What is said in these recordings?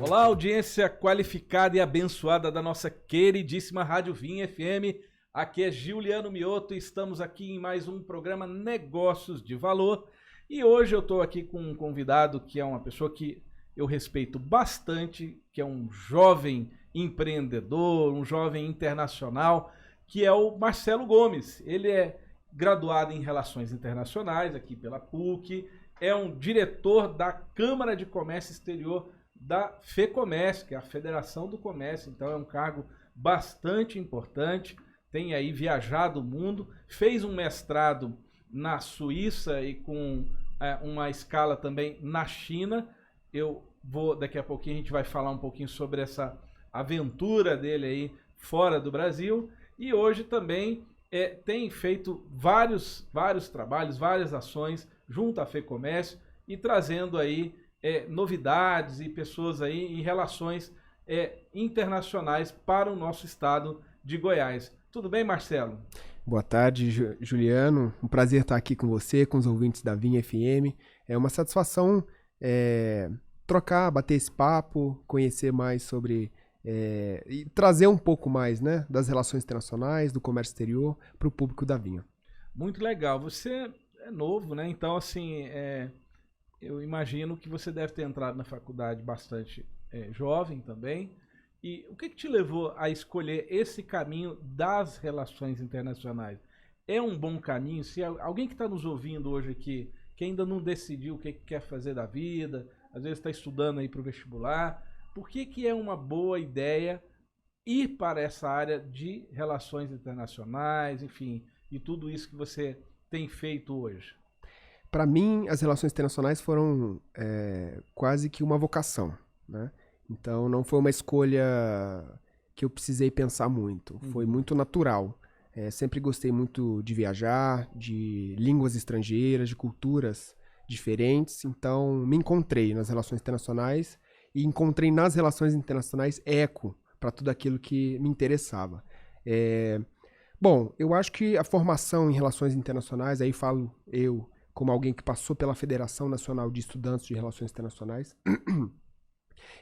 Olá, audiência qualificada e abençoada da nossa queridíssima Rádio Vinha FM. Aqui é Juliano Mioto e estamos aqui em mais um programa Negócios de Valor. E hoje eu estou aqui com um convidado que é uma pessoa que eu respeito bastante, que é um jovem empreendedor, um jovem internacional, que é o Marcelo Gomes. Ele é graduado em Relações Internacionais aqui pela PUC, é um diretor da Câmara de Comércio Exterior da FEComércio, que é a Federação do Comércio, então é um cargo bastante importante, tem aí viajado o mundo, fez um mestrado na Suíça e com uma escala também na China. Daqui a pouquinho a gente vai falar um pouquinho sobre essa aventura dele aí fora do Brasil, e hoje também tem feito vários trabalhos, várias ações junto à FEComércio e trazendo aí novidades e pessoas aí em relações internacionais para o nosso estado de Goiás. Tudo bem, Marcelo? Boa tarde, Juliano. Um prazer estar aqui com você, com os ouvintes da Vinha FM. É uma satisfação trocar, bater esse papo, conhecer mais sobre e trazer um pouco mais, né, das relações internacionais, do comércio exterior para o público da Vinha. Muito legal. Você é novo, né? Então, assim, eu imagino que você deve ter entrado na faculdade bastante jovem também. E o que te levou a escolher esse caminho das relações internacionais? É um bom caminho? Se alguém que está nos ouvindo hoje aqui, que ainda não decidiu o que quer fazer da vida, às vezes está estudando aí para o vestibular, por que é uma boa ideia ir para essa área de relações internacionais, enfim, e tudo isso que você tem feito hoje? Para mim, as relações internacionais foram quase que uma vocação, né? Então, não foi uma escolha que eu precisei pensar muito. Foi muito natural. Sempre gostei muito de viajar, de línguas estrangeiras, de culturas diferentes. Então, me encontrei nas relações internacionais e encontrei nas relações internacionais eco para tudo aquilo que me interessava. Bom, eu acho que a formação em relações internacionais, aí falo eu como alguém que passou pela Federação Nacional de Estudantes de Relações Internacionais,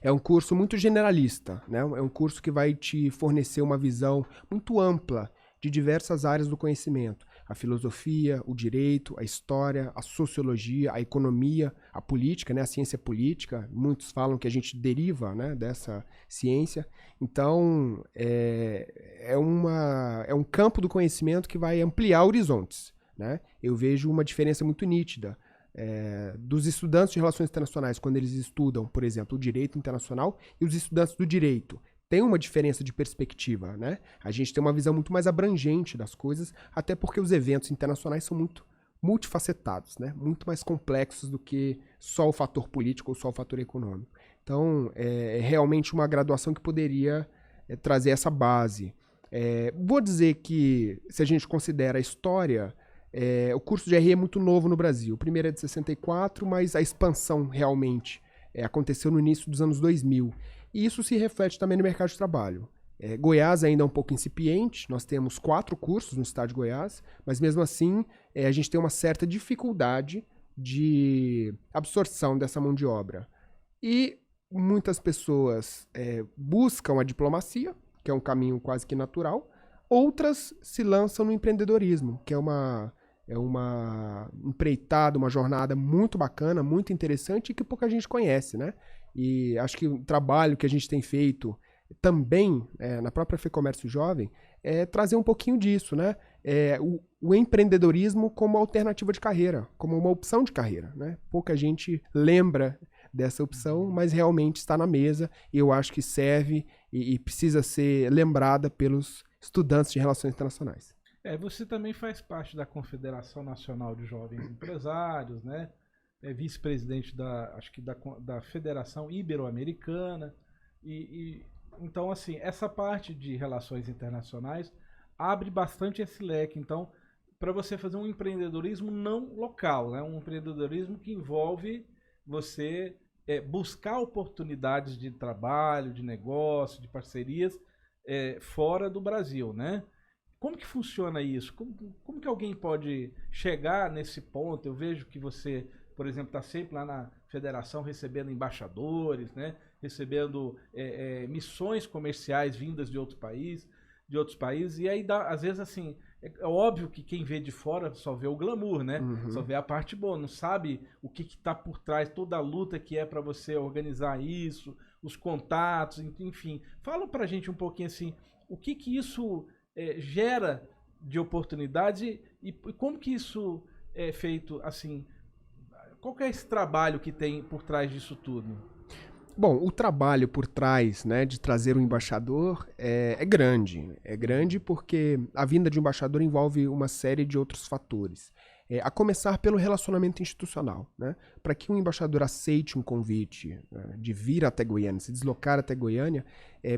é um curso muito generalista, né? É um curso que vai te fornecer uma visão muito ampla de diversas áreas do conhecimento. A filosofia, o direito, a história, a sociologia, a economia, a política, né? A ciência política. Muitos falam que a gente deriva, né, dessa ciência. Então, é um campo do conhecimento que vai ampliar horizontes, né? Eu vejo uma diferença muito nítida dos estudantes de relações internacionais quando eles estudam, por exemplo, o direito internacional, e os estudantes do direito. Tem uma diferença de perspectiva, né? A gente tem uma visão muito mais abrangente das coisas, até porque os eventos internacionais são muito multifacetados, né? Muito mais complexos do que só o fator político ou só o fator econômico. Então, é realmente uma graduação que poderia trazer essa base. Vou dizer que, se a gente considera a história, o curso de RI é muito novo no Brasil. O primeiro é de 64, mas a expansão realmente aconteceu no início dos anos 2000. E isso se reflete também no mercado de trabalho. Goiás ainda é um pouco incipiente, nós temos 4 cursos no estado de Goiás, mas mesmo assim a gente tem uma certa dificuldade de absorção dessa mão de obra. E muitas pessoas buscam a diplomacia, que é um caminho quase que natural, outras se lançam no empreendedorismo, que é uma empreitada, uma jornada muito bacana, muito interessante e que pouca gente conhece, né? E acho que o trabalho que a gente tem feito também na própria FEComércio Jovem é trazer um pouquinho disso, né? O empreendedorismo como alternativa de carreira, como uma opção de carreira, né? Pouca gente lembra dessa opção, mas realmente está na mesa e eu acho que serve e precisa ser lembrada pelos estudantes de relações internacionais. Você também faz parte da Confederação Nacional de Jovens Empresários, né? É vice-presidente da Federação Ibero-Americana. Então, assim, essa parte de relações internacionais abre bastante esse leque. Então, para você fazer um empreendedorismo não local, né? Um empreendedorismo que envolve você buscar oportunidades de trabalho, de negócio, de parcerias fora do Brasil, né? Como que funciona isso? Como que alguém pode chegar nesse ponto? Eu vejo que você, por exemplo, está sempre lá na federação recebendo embaixadores, né? Recebendo missões comerciais vindas de outros países, e aí às vezes assim, é óbvio que quem vê de fora só vê o glamour, né? Uhum. Só vê a parte boa, não sabe o que está por trás, toda a luta que é para você organizar isso, os contatos, enfim. Fala pra gente um pouquinho assim, o que isso gera de oportunidades e como que isso é feito, assim, qual que é esse trabalho que tem por trás disso tudo? Bom, o trabalho por trás, né, de trazer um embaixador é grande. É grande porque a vinda de um embaixador envolve uma série de outros fatores. A começar pelo relacionamento institucional, né? Para que um embaixador aceite um convite de vir até Goiânia, se deslocar até Goiânia,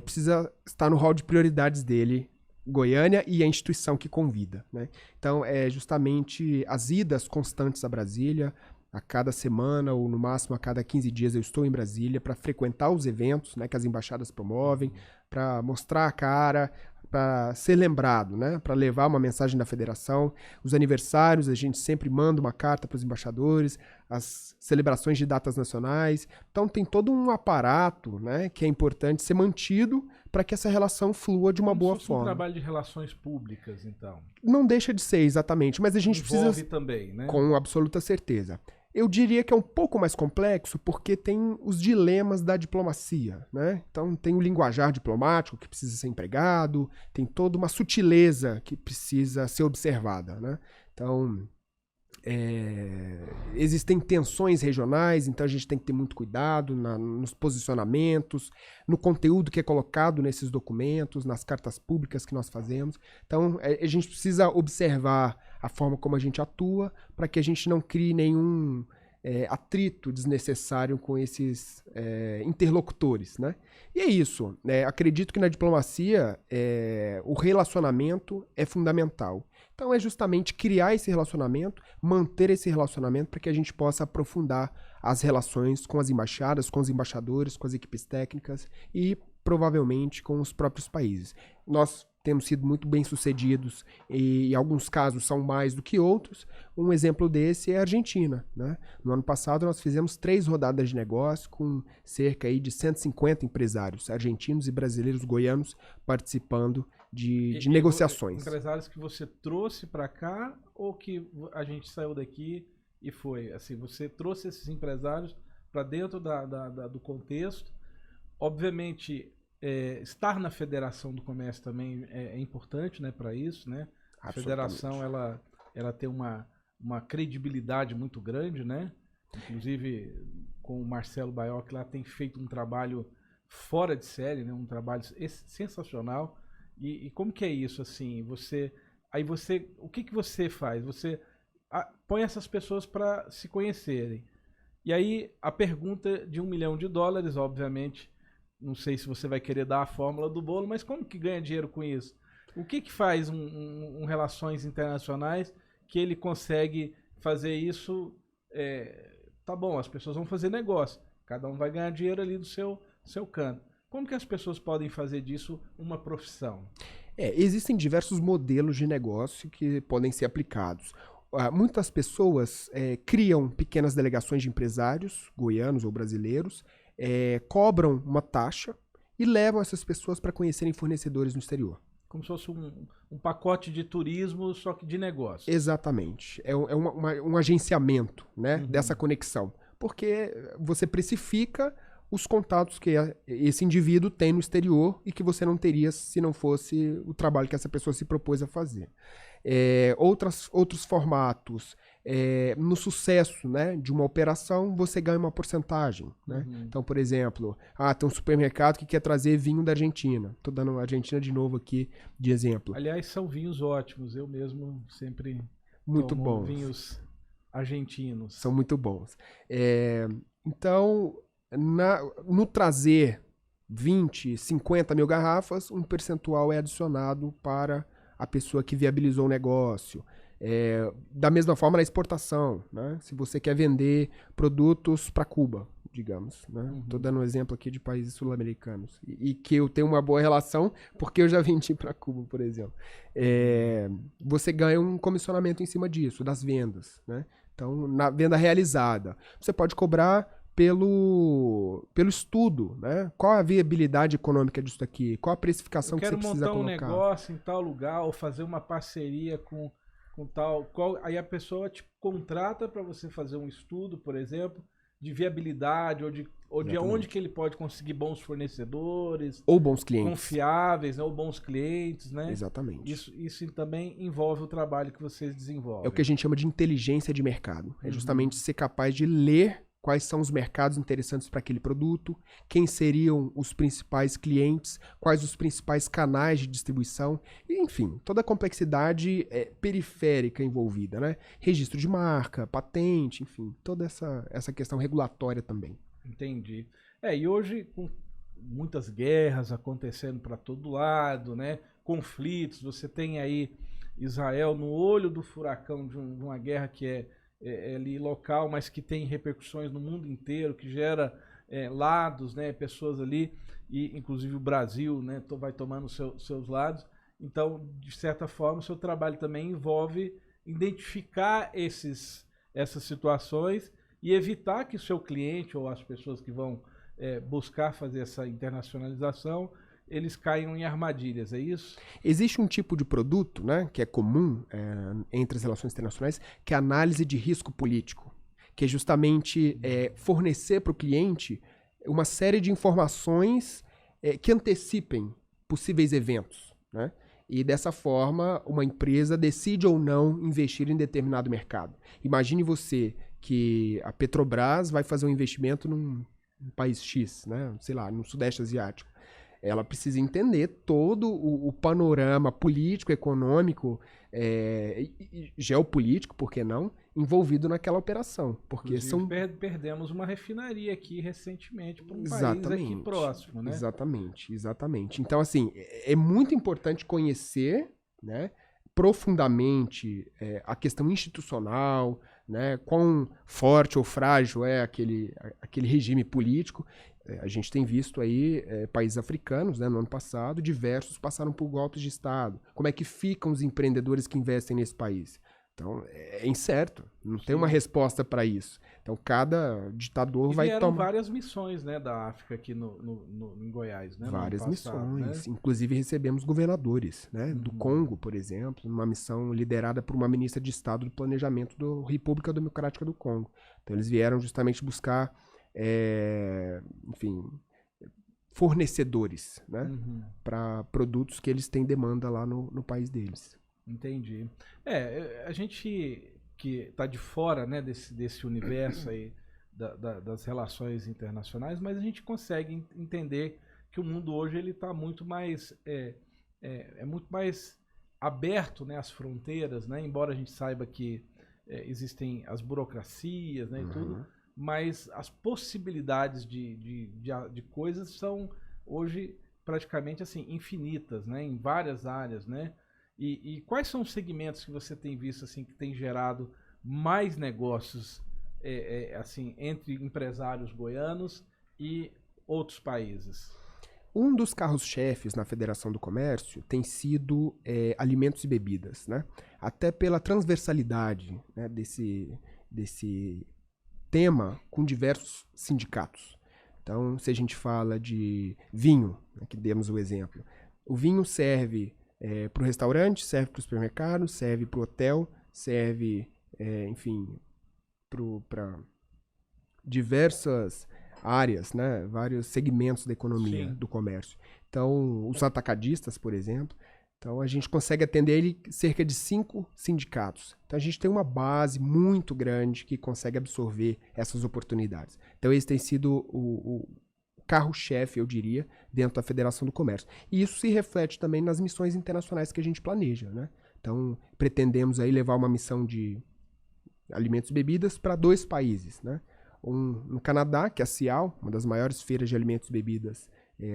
precisa estar no hall de prioridades dele, Goiânia e a instituição que convida, né? Então, é justamente as idas constantes a Brasília. A cada semana ou no máximo a cada 15 dias eu estou em Brasília para frequentar os eventos, né, que as embaixadas promovem, para mostrar a cara, para ser lembrado, né, para levar uma mensagem da federação. Os aniversários, a gente sempre manda uma carta para os embaixadores, as celebrações de datas nacionais. Então tem todo um aparato, né, que é importante ser mantido para que essa relação flua de uma boa forma. Um trabalho de relações públicas, então. Não deixa de ser, exatamente, mas a gente envolve precisa também, né? Com absoluta certeza. Eu diria que é um pouco mais complexo porque tem os dilemas da diplomacia, né? Então tem o linguajar diplomático que precisa ser empregado, tem toda uma sutileza que precisa ser observada, né? Então existem tensões regionais, então a gente tem que ter muito cuidado nos posicionamentos, no conteúdo que é colocado nesses documentos, nas cartas públicas que nós fazemos. Então a gente precisa observar a forma como a gente atua para que a gente não crie nenhum atrito desnecessário com esses interlocutores, né? E é isso. Acredito que na diplomacia o relacionamento é fundamental. Então é justamente criar esse relacionamento, manter esse relacionamento para que a gente possa aprofundar as relações com as embaixadas, com os embaixadores, com as equipes técnicas e provavelmente com os próprios países. Nós temos sido muito bem-sucedidos e em alguns casos são mais do que outros. Um exemplo desse é a Argentina, né? No ano passado nós fizemos 3 rodadas de negócio com cerca aí de 150 empresários argentinos e brasileiros goianos participando de negociações. Empresários que você trouxe para cá ou que a gente saiu daqui e foi? Assim, você trouxe esses empresários para dentro do contexto. Obviamente, estar na Federação do Comércio também é importante, né, para isso, né? A Federação ela tem uma credibilidade muito grande, né? Inclusive com o Marcelo Baiocchi lá tem feito um trabalho fora de série, né? Um trabalho sensacional. E como que é isso, assim? O que você faz? Você põe essas pessoas para se conhecerem. E aí a pergunta de $1 milhão, obviamente, não sei se você vai querer dar a fórmula do bolo, mas como que ganha dinheiro com isso? O que faz um Relações Internacionais que ele consegue fazer isso? Tá bom, as pessoas vão fazer negócio, cada um vai ganhar dinheiro ali do seu canto. Como que as pessoas podem fazer disso uma profissão? Existem diversos modelos de negócio que podem ser aplicados. Muitas pessoas criam pequenas delegações de empresários, goianos ou brasileiros, cobram uma taxa e levam essas pessoas para conhecerem fornecedores no exterior. Como se fosse um pacote de turismo, só que de negócio. Exatamente. É um agenciamento, né, dessa conexão. Porque você precifica os contatos que esse indivíduo tem no exterior e que você não teria se não fosse o trabalho que essa pessoa se propôs a fazer. Outros formatos, no sucesso, né, de uma operação, você ganha uma porcentagem. Né? Então, por exemplo, tem um supermercado que quer trazer vinho da Argentina. Estou dando a Argentina de novo aqui de exemplo. Aliás, são vinhos ótimos. Eu mesmo sempre muito tomo bons. Vinhos argentinos. São muito bons. Então, no trazer 20, 50 mil garrafas, um percentual é adicionado para a pessoa que viabilizou o negócio. Da mesma forma na exportação, né? Se você quer vender produtos para Cuba, digamos, né? Tô dando um exemplo aqui de países sul-americanos. E que eu tenho uma boa relação, porque eu já vendi para Cuba, por exemplo. Você ganha um comissionamento em cima disso, das vendas, né? Então, na venda realizada, você pode cobrar pelo estudo, né? Qual a viabilidade econômica disso daqui? Qual a precificação que você precisa colocar? Eu quero montar um negócio em tal lugar, ou fazer uma parceria com tal... aí a pessoa te contrata para você fazer um estudo, por exemplo, de viabilidade, ou de onde que ele pode conseguir bons fornecedores. Ou bons clientes. Confiáveis, né? Ou bons clientes, né? Exatamente. Isso também envolve o trabalho que vocês desenvolvem. É o que a gente chama de inteligência de mercado. É justamente ser capaz de ler quais são os mercados interessantes para aquele produto, quem seriam os principais clientes, quais os principais canais de distribuição, e, enfim, toda a complexidade periférica envolvida, né? Registro de marca, patente, enfim, toda essa questão regulatória também. Entendi. E hoje, com muitas guerras acontecendo para todo lado, né? Conflitos, você tem aí Israel no olho do furacão de uma guerra que é ali local, mas que tem repercussões no mundo inteiro, que gera lados, né, pessoas ali, e inclusive o Brasil, né, vai tomando seus lados. Então, de certa forma, o seu trabalho também envolve identificar essas situações e evitar que o seu cliente ou as pessoas que vão buscar fazer essa internacionalização, eles caiam em armadilhas, é isso? Existe um tipo de produto, né, que é comum entre as relações internacionais, que é a análise de risco político, que é justamente fornecer para o cliente uma série de informações que antecipem possíveis eventos, né? E dessa forma, uma empresa decide ou não investir em determinado mercado. Imagine você que a Petrobras vai fazer um investimento num país X, né, sei lá, no Sudeste Asiático. Ela precisa entender todo o panorama político, econômico e geopolítico, por que não, envolvido naquela operação. Porque perdemos uma refinaria aqui recentemente para um país aqui próximo, né? Exatamente. Então, assim, é muito importante conhecer, né, profundamente a questão institucional, né, quão forte ou frágil é aquele regime político. A gente tem visto aí países africanos, né, no ano passado, diversos passaram por golpes de Estado. Como é que ficam os empreendedores que investem nesse país? Então, é incerto. Não tem uma resposta para isso. Então, cada ditador vai tomar... várias missões, né, da África aqui em Goiás, né? Várias missões. Né? Inclusive, recebemos governadores, né? Do Congo, por exemplo, numa missão liderada por uma ministra de Estado do Planejamento da República Democrática do Congo. Então, eles vieram justamente buscar... enfim, fornecedores, né, para produtos que eles têm demanda lá no país deles. Entendi. A gente que está de fora, né, desse universo aí das relações internacionais, mas a gente consegue entender que o mundo hoje ele está muito mais muito mais aberto, né, às fronteiras, né, embora a gente saiba que existem as burocracias, né, e tudo. Mas as possibilidades de coisas são hoje praticamente assim infinitas, né, em várias áreas, né? E quais são os segmentos que você tem visto assim que tem gerado mais negócios assim entre empresários goianos e outros países? Um dos carros-chefes na Federação do Comércio tem sido alimentos e bebidas, né? Até pela transversalidade, né, desse tema com diversos sindicatos. Então, se a gente fala de vinho, né, que demos o exemplo, o vinho serve para o restaurante, serve para o supermercado, serve para o hotel, serve, enfim, para diversas áreas, né, vários segmentos da economia, do comércio. Então, os atacadistas, por exemplo, então a gente consegue atender ele cerca de 5 sindicatos. Então a gente tem uma base muito grande que consegue absorver essas oportunidades. Então esse tem sido o carro-chefe, eu diria, dentro da Federação do Comércio. E isso se reflete também nas missões internacionais que a gente planeja, né? Então pretendemos aí levar uma missão de alimentos e bebidas para 2 países, né? No Canadá, que é a CIAL, uma das maiores feiras de alimentos e bebidas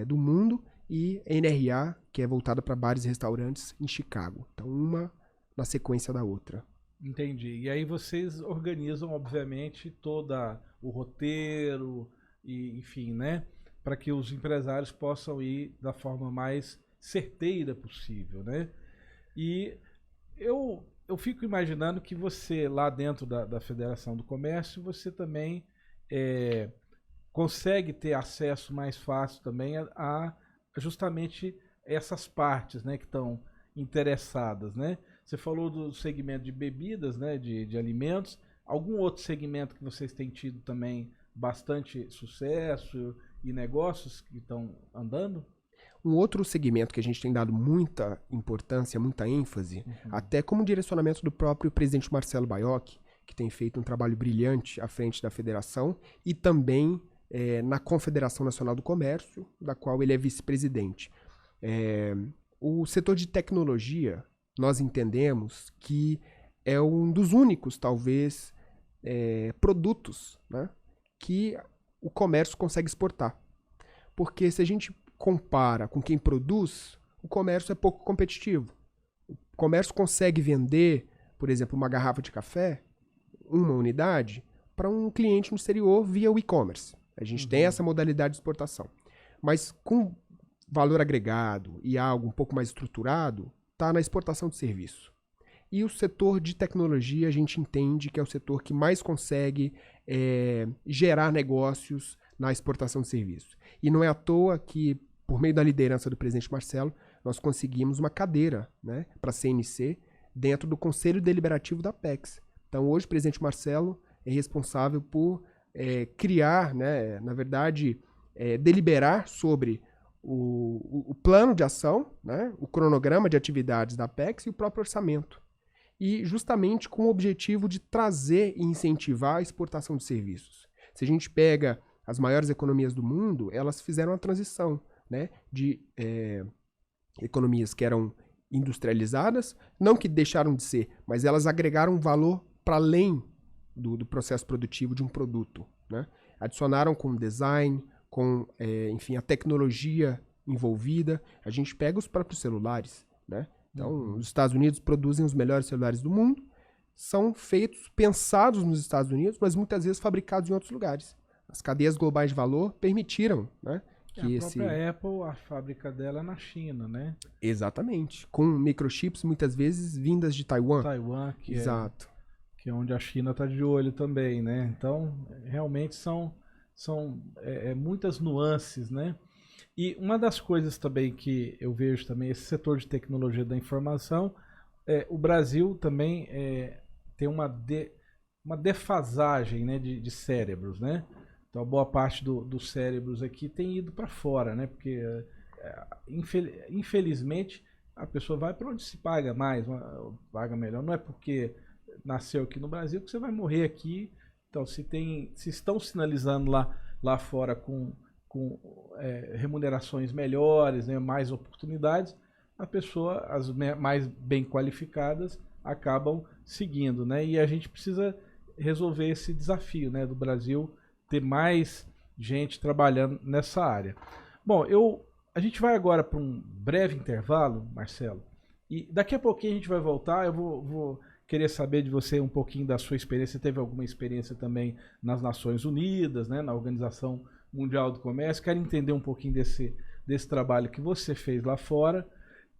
do mundo, e NRA, que é voltada para bares e restaurantes em Chicago. Então, uma na sequência da outra. Entendi. E aí vocês organizam, obviamente, todo o roteiro, e enfim, né, para que os empresários possam ir da forma mais certeira possível, né? E eu fico imaginando que você, lá dentro da Federação do Comércio, você também é, consegue ter acesso mais fácil também a justamente essas partes, né, que estão interessadas, né? Você falou do segmento de bebidas, né, de alimentos. Algum outro segmento que vocês têm tido também bastante sucesso e negócios que estão andando? Um outro segmento que a gente tem dado muita importância, muita ênfase, até como direcionamento do próprio presidente Marcelo Baiocchi, que tem feito um trabalho brilhante à frente da federação, e também na Confederação Nacional do Comércio, da qual ele é vice-presidente. O setor de tecnologia, nós entendemos que é um dos únicos, talvez, produtos, né, que o comércio consegue exportar. Porque se a gente compara com quem produz, o comércio é pouco competitivo. O comércio consegue vender, por exemplo, uma garrafa de café, uma unidade, para um cliente no exterior via o e-commerce. A gente tem essa modalidade de exportação. Mas com valor agregado e algo um pouco mais estruturado, está na exportação de serviço. E o setor de tecnologia, a gente entende que é o setor que mais consegue gerar negócios na exportação de serviço. E não é à toa que, por meio da liderança do presidente Marcelo, nós conseguimos uma cadeira, né, para a CNC dentro do Conselho Deliberativo da Apex. Então, hoje, o presidente Marcelo é responsável por criar, né, na verdade, deliberar sobre o plano de ação, né, o cronograma de atividades da Apex e o próprio orçamento. E justamente com o objetivo de trazer e incentivar a exportação de serviços. Se a gente pega as maiores economias do mundo, elas fizeram a transição, né, de economias que eram industrializadas, não que deixaram de ser, mas elas agregaram valor para além do processo produtivo de um produto, né? Adicionaram com design, com, enfim, a tecnologia envolvida. A gente pega os próprios celulares, né? Então, os Estados Unidos produzem os melhores celulares do mundo, são feitos, pensados nos Estados Unidos, mas muitas vezes fabricados em outros lugares. As cadeias globais de valor permitiram, né, que a própria Apple, a fábrica dela é na China, né? Exatamente. Com microchips, muitas vezes, vindas de Taiwan. Taiwan, Exato. Que é onde a China está de olho também, né? Então, realmente são muitas nuances, né? E uma das coisas também que eu vejo também, esse setor de tecnologia da informação, o Brasil também tem uma defasagem, né, de cérebros, né? Então, a boa parte dos cérebros aqui tem ido para fora, né? Porque, infelizmente, a pessoa vai para onde se paga mais, paga melhor. Não é porque nasceu aqui no Brasil que você vai morrer aqui. Então, se estão sinalizando lá fora com remunerações melhores, né, mais oportunidades, a pessoa, as mais bem qualificadas, acabam seguindo, né? E a gente precisa resolver esse desafio, né, do Brasil ter mais gente trabalhando nessa área. Bom, a gente vai agora para um breve intervalo, Marcelo, e daqui a pouquinho a gente vai voltar. Eu vou querer saber de você um pouquinho da sua experiência. Você teve alguma experiência também nas Nações Unidas, né, na Organização Mundial do Comércio. Quero entender um pouquinho desse trabalho que você fez lá fora,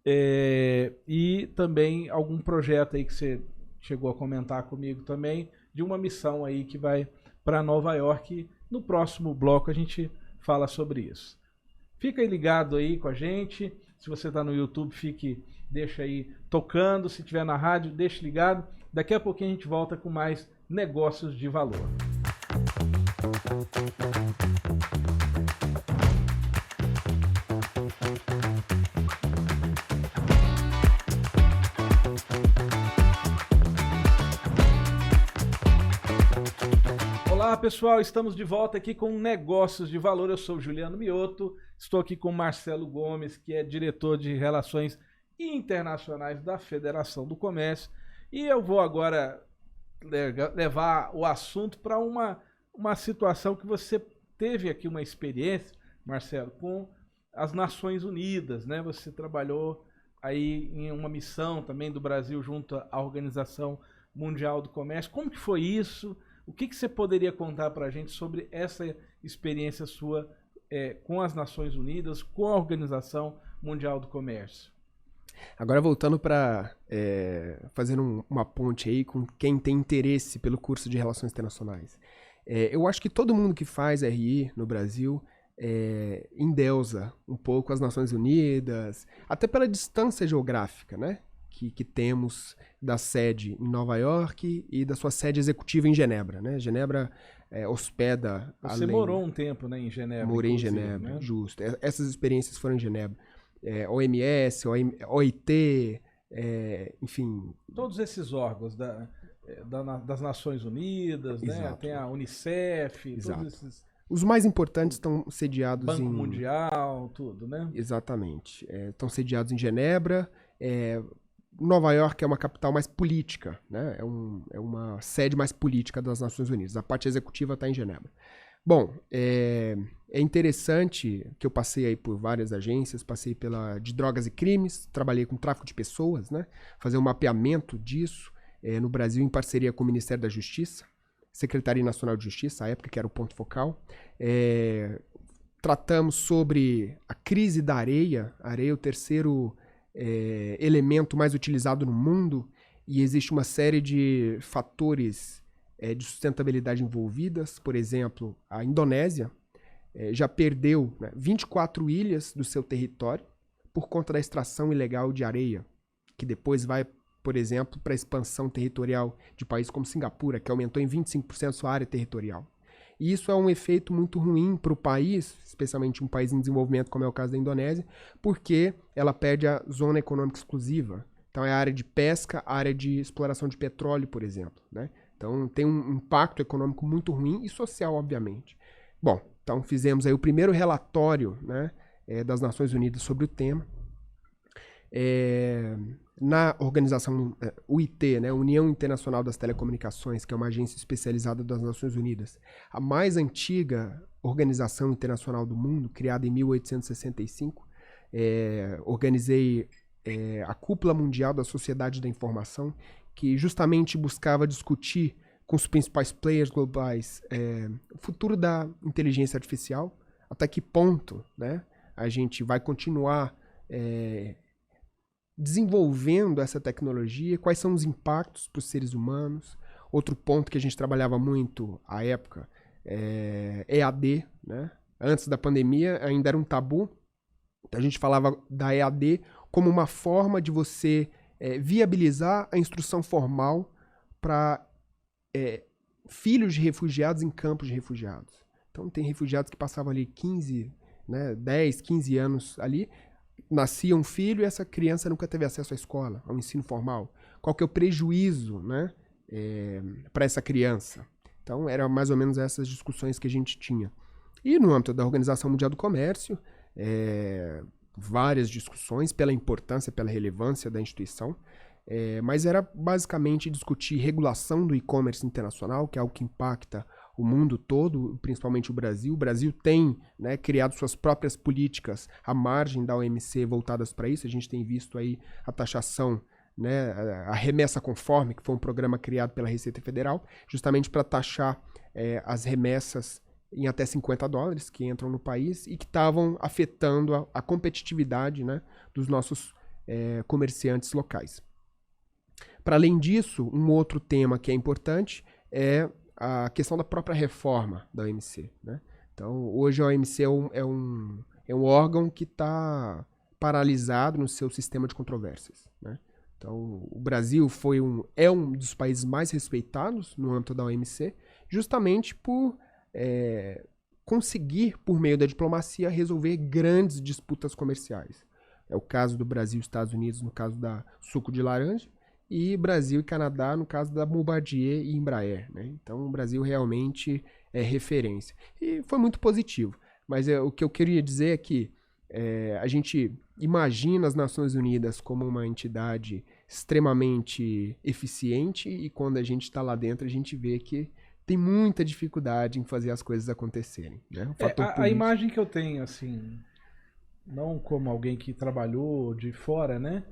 e também algum projeto aí que você chegou a comentar comigo também, de uma missão aí que vai para Nova York. No próximo bloco a gente fala sobre isso. Fica aí ligado aí com a gente. Se você está no YouTube, deixa aí tocando. Se estiver na rádio, deixa ligado. Daqui a pouquinho a gente volta com mais negócios de valor. Olá pessoal, estamos de volta aqui com Negócios de Valor. Eu sou o Juliano Mioto, estou aqui com o Marcelo Gomes, que é diretor de Relações Internacionais da Federação do Comércio, e eu vou agora levar o assunto para uma situação que você teve aqui uma experiência, Marcelo, com as Nações Unidas, né? Você trabalhou aí em uma missão também do Brasil junto à Organização Mundial do Comércio. Como que foi isso? O que você poderia contar para a gente sobre essa experiência sua com as Nações Unidas, com a Organização Mundial do Comércio? Agora voltando para fazendo uma ponte aí com quem tem interesse pelo curso de Relações Internacionais. Eu acho que todo mundo que faz RI no Brasil endeusa um pouco as Nações Unidas, até pela distância geográfica, né? Que temos da sede em Nova York e da sua sede executiva em Genebra, né? Genebra hospeda... Você morou um tempo, né, em Genebra. Morei em Genebra, né? Justo. Essas experiências foram em Genebra. OMS, OIT, enfim... Todos esses órgãos das Nações Unidas, né? Tem a Unicef, Exato. todos esses... Os mais importantes estão sediados Banco Mundial, tudo, né? Exatamente. Estão sediados em Genebra. Nova York é uma capital mais política, né? É uma sede mais política das Nações Unidas. A parte executiva está em Genebra. Bom, é interessante que eu passei aí por várias agências, passei de drogas e crimes, trabalhei com tráfico de pessoas, né? Fazer um mapeamento disso no Brasil em parceria com o Ministério da Justiça, Secretaria Nacional de Justiça, à época que era o ponto focal. Tratamos sobre a crise da areia. A areia é o terceiro elemento mais utilizado no mundo e existe uma série de fatores de sustentabilidade envolvidas. Por exemplo, a Indonésia já perdeu 24 ilhas do seu território por conta da extração ilegal de areia, que depois vai, por exemplo, para a expansão territorial de países como Singapura, que aumentou em 25% sua área territorial. E isso é um efeito muito ruim para o país, especialmente um país em desenvolvimento, como é o caso da Indonésia, porque ela perde a zona econômica exclusiva. Então é a área de pesca, a área de exploração de petróleo, por exemplo, né? Então tem um impacto econômico muito ruim e social, obviamente. Bom, então fizemos aí o primeiro relatório, né, das Nações Unidas sobre o tema. Na organização UIT, né, União Internacional das Telecomunicações, que é uma agência especializada das Nações Unidas, a mais antiga organização internacional do mundo, criada em 1865, organizei a Cúpula Mundial da Sociedade da Informação, que justamente buscava discutir com os principais players globais o futuro da inteligência artificial, até que ponto, né, a gente vai continuar desenvolvendo essa tecnologia, quais são os impactos para os seres humanos. Outro ponto que a gente trabalhava muito à época EAD, né? Antes da pandemia ainda era um tabu, então a gente falava da EAD como uma forma de você viabilizar a instrução formal para filhos de refugiados em campos de refugiados. Então tem refugiados que passavam ali 10, 15 anos ali, nascia um filho e essa criança nunca teve acesso à escola, ao ensino formal. Qual que é o prejuízo, né, para essa criança? Então, eram mais ou menos essas discussões que a gente tinha. E no âmbito da Organização Mundial do Comércio, várias discussões pela importância, pela relevância da instituição, mas era basicamente discutir regulação do e-commerce internacional, que é algo que impacta o mundo todo, principalmente o Brasil. O Brasil tem, né, criado suas próprias políticas à margem da OMC voltadas para isso. A gente tem visto aí a taxação, né, a remessa conforme, que foi um programa criado pela Receita Federal, justamente para taxar as remessas em até $50 que entram no país e que estavam afetando a competitividade, né, dos nossos comerciantes locais. Para além disso, um outro tema que é importante é a questão da própria reforma da OMC, né? Então, hoje a OMC é um órgão que está paralisado no seu sistema de controvérsias, né? Então, o Brasil é um dos países mais respeitados no âmbito da OMC, justamente por conseguir, por meio da diplomacia, resolver grandes disputas comerciais. É o caso do Brasil e Estados Unidos, no caso da suco de laranja, e Brasil e Canadá, no caso da Bombardier e Embraer, né? Então, o Brasil realmente é referência. E foi muito positivo. Mas o que eu queria dizer é que a gente imagina as Nações Unidas como uma entidade extremamente eficiente e quando a gente está lá dentro, a gente vê que tem muita dificuldade em fazer as coisas acontecerem, né? A imagem que eu tenho, assim, não como alguém que trabalhou de fora, né?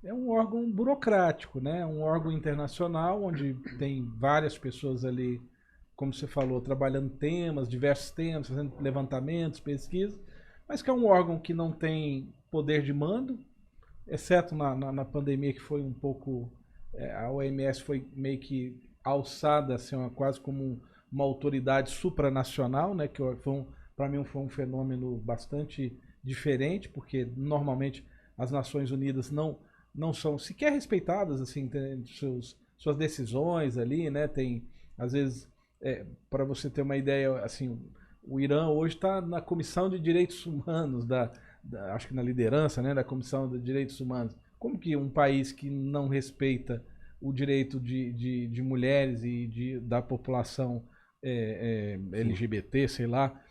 É um órgão burocrático, né? Um órgão internacional onde tem várias pessoas ali como você falou, trabalhando temas, diversos temas, fazendo levantamentos, pesquisas, mas que é um órgão que não tem poder de mando, exceto na pandemia, que foi um pouco... a OMS foi meio que alçada assim, quase como uma autoridade supranacional, né, que para mim foi um fenômeno bastante diferente, porque normalmente as Nações Unidas não são sequer respeitadas, assim, tem suas decisões ali, né, tem, às vezes, para você ter uma ideia, assim, o Irã hoje está na Comissão de Direitos Humanos, acho que na liderança, né, da Comissão de Direitos Humanos. Como que um país que não respeita o direito de mulheres e da população LGBT, sei lá,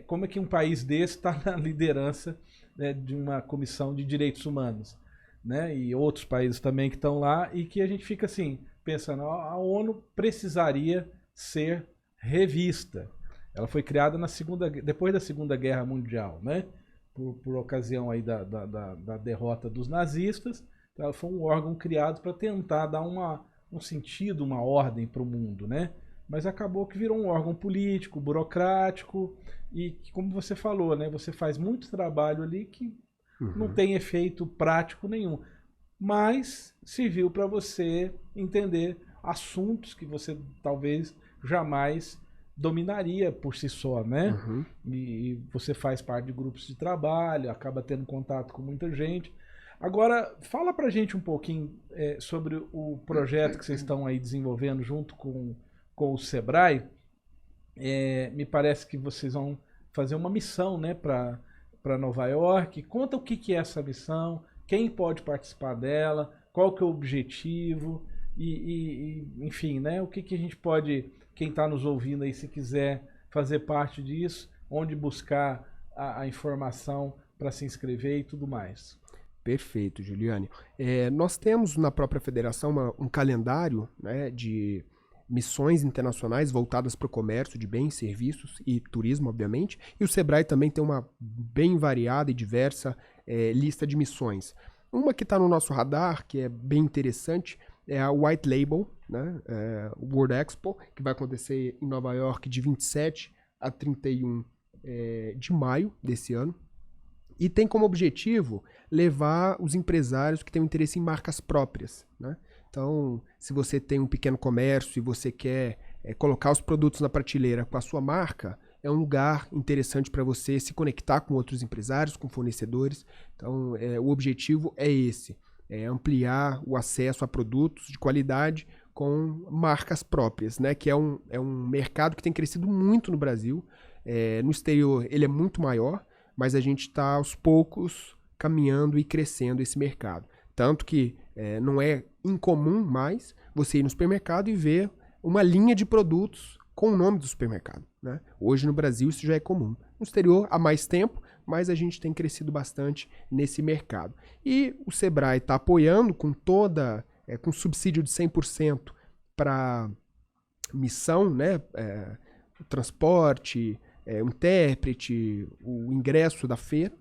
como é que um país desse está na liderança, né, de uma comissão de direitos humanos, né, e outros países também que estão lá, e que a gente fica assim, pensando, a ONU precisaria ser revista. Ela foi criada depois da Segunda Guerra Mundial, né, por ocasião aí da derrota dos nazistas. Então, ela foi um órgão criado para tentar dar um sentido, uma ordem para o mundo, né? Mas acabou que virou um órgão político, burocrático, e que, como você falou, né? Você faz muito trabalho ali que não tem efeito prático nenhum. Mas serviu para você entender assuntos que você talvez jamais dominaria por si só, né? E você faz parte de grupos de trabalho, acaba tendo contato com muita gente. Agora, fala pra gente um pouquinho sobre o projeto que vocês estão aí desenvolvendo junto com o Sebrae. Me parece que vocês vão fazer uma missão, né, para Nova York. Conta o que é essa missão, quem pode participar dela, qual que é o objetivo enfim, né, o que a gente pode, quem está nos ouvindo aí, se quiser fazer parte disso, onde buscar a informação para se inscrever e tudo mais. Perfeito, Juliane. Nós temos na própria federação um calendário, né, de missões internacionais voltadas para o comércio de bens, serviços e turismo, obviamente. E o Sebrae também tem uma bem variada e diversa lista de missões. Uma que está no nosso radar, que é bem interessante, é a White Label, né, World Expo, que vai acontecer em Nova York de 27 a 31 de maio desse ano. E tem como objetivo levar os empresários que têm um interesse em marcas próprias, né? Então, se você tem um pequeno comércio e você quer colocar os produtos na prateleira com a sua marca, é um lugar interessante para você se conectar com outros empresários, com fornecedores. Então, o objetivo é esse, ampliar o acesso a produtos de qualidade com marcas próprias, né? Que é um mercado que tem crescido muito no Brasil. No exterior ele é muito maior, mas a gente está aos poucos caminhando e crescendo esse mercado. Tanto que não é incomum mais você ir no supermercado e ver uma linha de produtos com o nome do supermercado, né? Hoje no Brasil isso já é comum. No exterior há mais tempo, mas a gente tem crescido bastante nesse mercado. E o Sebrae está apoiando com com subsídio de 100% para missão, né? O transporte, o intérprete, o ingresso da feira,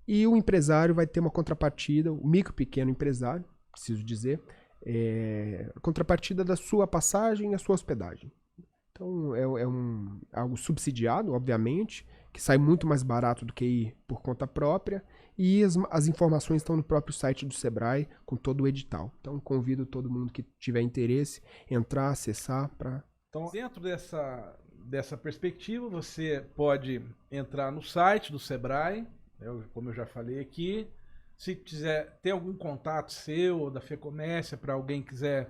e o empresário vai ter uma contrapartida, o micro pequeno empresário, preciso dizer, a contrapartida da sua passagem e a sua hospedagem. Então algo subsidiado, obviamente, que sai muito mais barato do que ir por conta própria, e as informações estão no próprio site do Sebrae, com todo o edital. Então convido todo mundo que tiver interesse a entrar, acessar para... Então, dentro dessa perspectiva, você pode entrar no site do Sebrae, como eu já falei aqui. Se quiser ter algum contato seu ou da FEComércio, para alguém quiser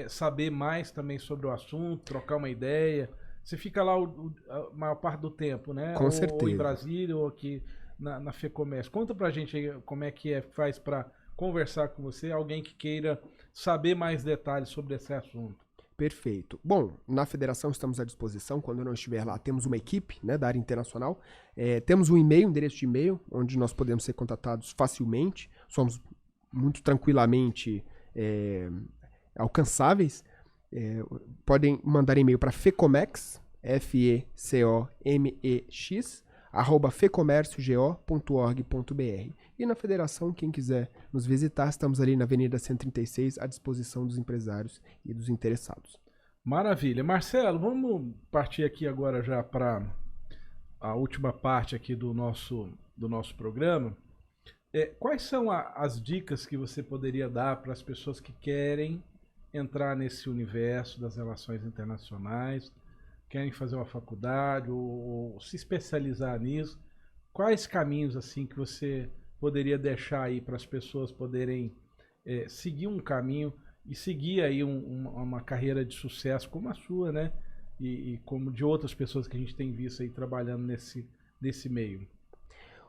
saber mais também sobre o assunto, trocar uma ideia, você fica lá a maior parte do tempo, né? Com certeza. Ou em Brasília ou aqui na FEComércio. Conta pra gente aí como é que faz para conversar com você, alguém que queira saber mais detalhes sobre esse assunto. Perfeito. Bom, na federação estamos à disposição. Quando eu não estiver lá, temos uma equipe, né, da área internacional. Temos um e-mail, um endereço de e-mail, onde nós podemos ser contatados facilmente. Somos muito tranquilamente alcançáveis. Podem mandar e-mail para fecomex, FECOMEX, @fecomérciogo.org.br. E na federação, quem quiser nos visitar, estamos ali na Avenida 136, à disposição dos empresários e dos interessados. Maravilha. Marcelo, vamos partir aqui agora já para a última parte aqui do nosso programa. Quais são as dicas que você poderia dar para as pessoas que querem entrar nesse universo das relações internacionais, querem fazer uma faculdade ou se especializar nisso? Quais caminhos assim que você poderia deixar aí para as pessoas poderem seguir um caminho e seguir aí uma carreira de sucesso como a sua, né? E como de outras pessoas que a gente tem visto aí trabalhando nesse meio.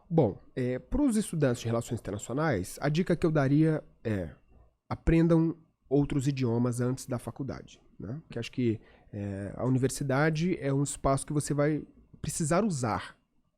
Bom, para os estudantes de relações internacionais, a dica que eu daria é aprendam outros idiomas antes da faculdade, né? Porque acho que a universidade é um espaço que você vai precisar usar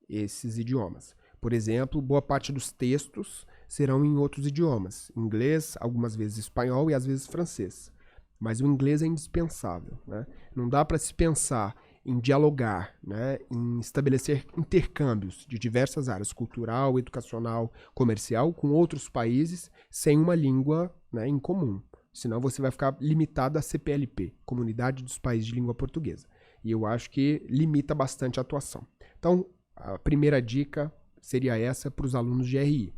esses idiomas. Por exemplo, boa parte dos textos serão em outros idiomas, inglês, algumas vezes espanhol e às vezes francês. Mas o inglês é indispensável, né? Não dá para se pensar em dialogar, né, em estabelecer intercâmbios de diversas áreas, cultural, educacional, comercial, com outros países, sem uma língua, né, em comum. Senão você vai ficar limitado à CPLP, Comunidade dos Países de Língua Portuguesa. E eu acho que limita bastante a atuação. Então, a primeira dica seria essa para os alunos de RI.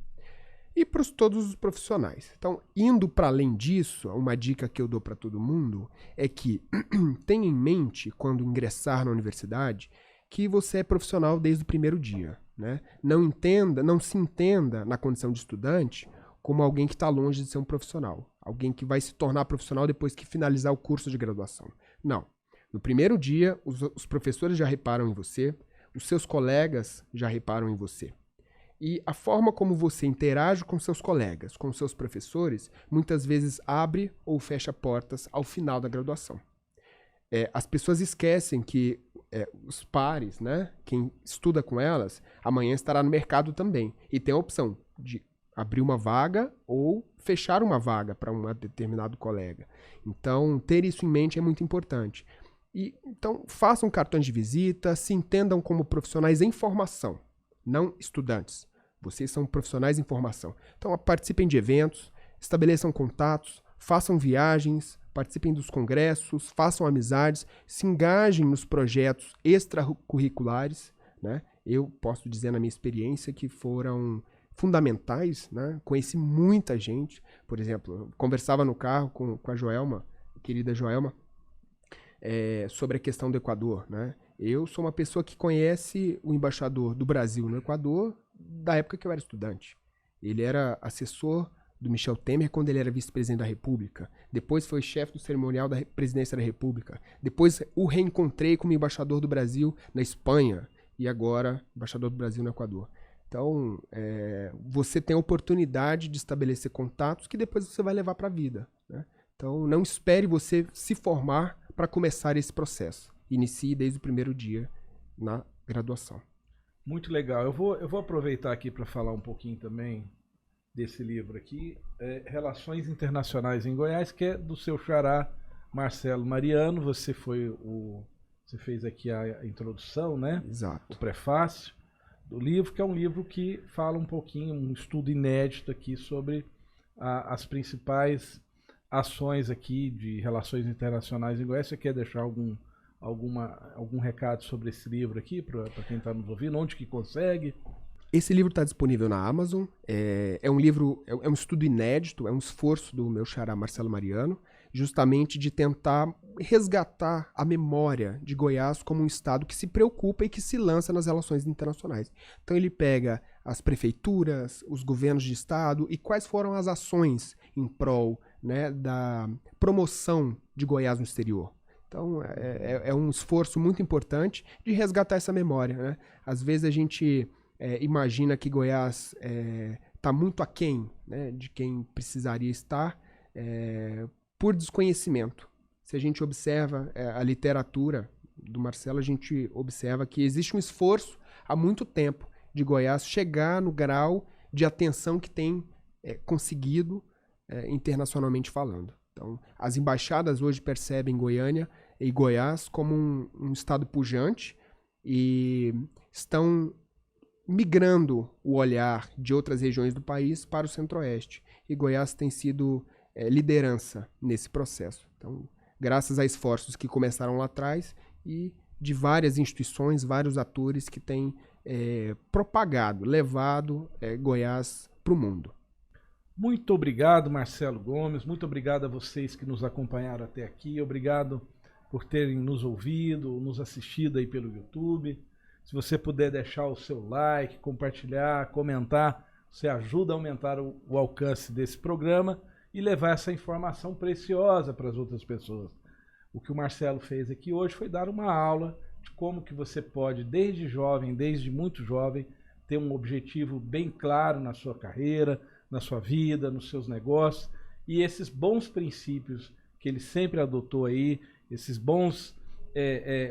E para todos os profissionais. Então, indo para além disso, uma dica que eu dou para todo mundo é que tenha em mente, quando ingressar na universidade, que você é profissional desde o primeiro dia, né? Não se entenda na condição de estudante como alguém que está longe de ser um profissional. Alguém que vai se tornar profissional depois que finalizar o curso de graduação. Não. No primeiro dia, os professores já reparam em você, os seus colegas já reparam em você. E a forma como você interage com seus colegas, com seus professores, muitas vezes abre ou fecha portas ao final da graduação. As pessoas esquecem que os pares, né, quem estuda com elas, amanhã estará no mercado também. E tem a opção de abrir uma vaga ou fechar uma vaga para um determinado colega. Então, ter isso em mente é muito importante. Então, façam cartões de visita, se entendam como profissionais em formação, não estudantes. Vocês são profissionais em formação. Então, participem de eventos, estabeleçam contatos, façam viagens, participem dos congressos, façam amizades, se engajem nos projetos extracurriculares, né? Eu posso dizer na minha experiência que foram fundamentais, né? Conheci muita gente. Por exemplo, eu conversava no carro com a Joelma, a querida Joelma, sobre a questão do Equador, né? Eu sou uma pessoa que conhece o embaixador do Brasil no Equador da época que eu era estudante. Ele era assessor do Michel Temer quando ele era vice-presidente da República. Depois foi chefe do cerimonial da presidência da República. Depois o reencontrei como embaixador do Brasil na Espanha e agora embaixador do Brasil no Equador. Então, você tem a oportunidade de estabelecer contatos que depois você vai levar para a vida, né? Então, não espere você se formar para começar esse processo. Inicie desde o primeiro dia na graduação. Muito legal. Eu vou aproveitar aqui para falar um pouquinho também desse livro aqui, Relações Internacionais em Goiás, que é do seu xará Marcelo Mariano. Você fez aqui a introdução, né? Exato. O prefácio do livro, que é um livro que fala um pouquinho, um estudo inédito aqui sobre as principais ações aqui de relações internacionais em Goiás. Você quer deixar algum recado sobre esse livro aqui, para quem está nos ouvindo? Onde que consegue? Esse livro está disponível na Amazon. É um livro, é um estudo inédito, é um esforço do meu xará Marcelo Mariano, justamente de tentar resgatar a memória de Goiás como um estado que se preocupa e que se lança nas relações internacionais. Então ele pega as prefeituras, os governos de estado e quais foram as ações em prol, né, da promoção de Goiás no exterior. Então, é um esforço muito importante de resgatar essa memória, né? Às vezes a gente imagina que Goiás está muito aquém, né, de quem precisaria estar, por desconhecimento. Se a gente observa a literatura do Marcelo, a gente observa que existe um esforço há muito tempo de Goiás chegar no grau de atenção que tem conseguido internacionalmente falando. Então, as embaixadas hoje percebem Goiânia e Goiás como um estado pujante e estão migrando o olhar de outras regiões do país para o Centro-Oeste. E Goiás tem sido liderança nesse processo. Então, graças a esforços que começaram lá atrás e de várias instituições, vários atores que têm propagado, levado Goiás para o mundo. Muito obrigado, Marcelo Gomes. Muito obrigado a vocês que nos acompanharam até aqui. Obrigado por terem nos ouvido, nos assistido aí pelo YouTube. Se você puder deixar o seu like, compartilhar, comentar, você ajuda a aumentar o alcance desse programa e levar essa informação preciosa para as outras pessoas. O que o Marcelo fez aqui hoje foi dar uma aula de como que você pode, desde jovem, desde muito jovem, ter um objetivo bem claro na sua carreira, na sua vida, nos seus negócios, e esses bons princípios que ele sempre adotou aí, esses bons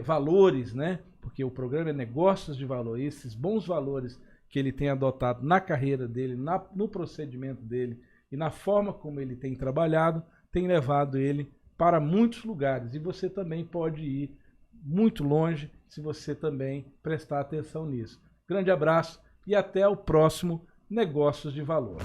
valores, né? Porque o programa é Negócios de Valor, e esses bons valores que ele tem adotado na carreira dele, no procedimento dele e na forma como ele tem trabalhado, tem levado ele para muitos lugares. E você também pode ir muito longe se você também prestar atenção nisso. Grande abraço e até o próximo Negócios de Valor.